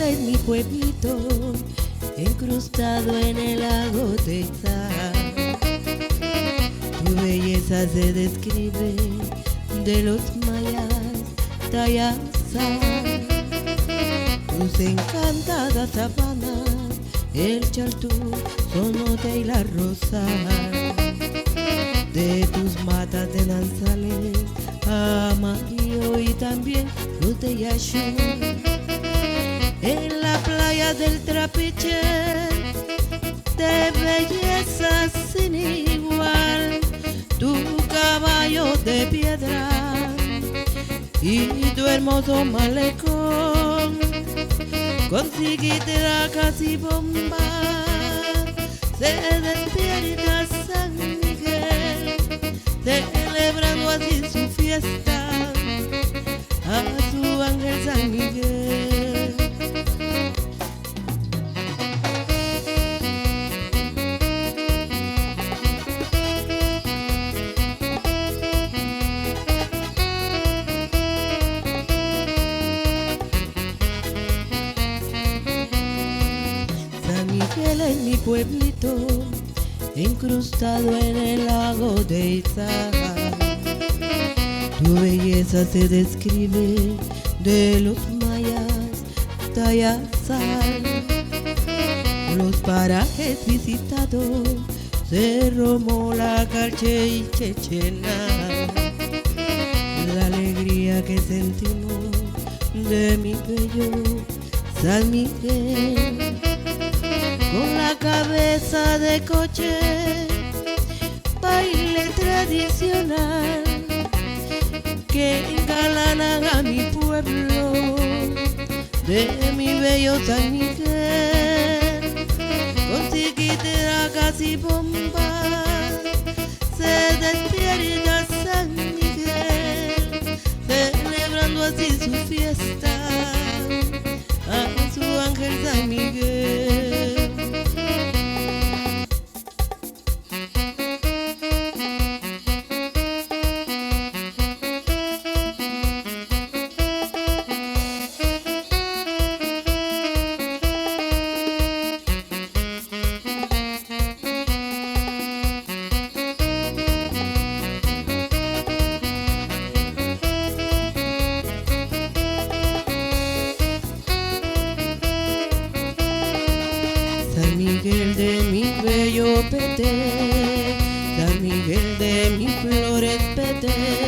es mi pueblito, incrustado en el lago de sal. Tu belleza se describe de los mayas, Tayasal. Tus encantadas sabanas, el chaltú, sonote y la rosa. De tus matas de lanzales, amarillo y también luz de yashú. En la playa del Trapiche, de belleza sin igual, tu caballo de piedra y tu hermoso malecón, con siguitracas y bombas, se despierta San Miguel, celebrando así su fiesta a su ángel San Miguel. San Miguel es mi pueblito, incrustado en el lago de Izahar. Tu belleza se describe de los mayas, Tayasal. Los parajes visitados, Cerro Mola, Calche y Chechena. La alegría que sentimos de mi bello San Miguel, con la cabeza de coche, baile tradicional que engalanan a mi pueblo, de mi bello San Miguel, con siguitracas y bombas, se despierta San Miguel, celebrando así su fiesta a su ángel San Miguel. San Miguel de mi bello Petén, San Miguel de mis flores Petén,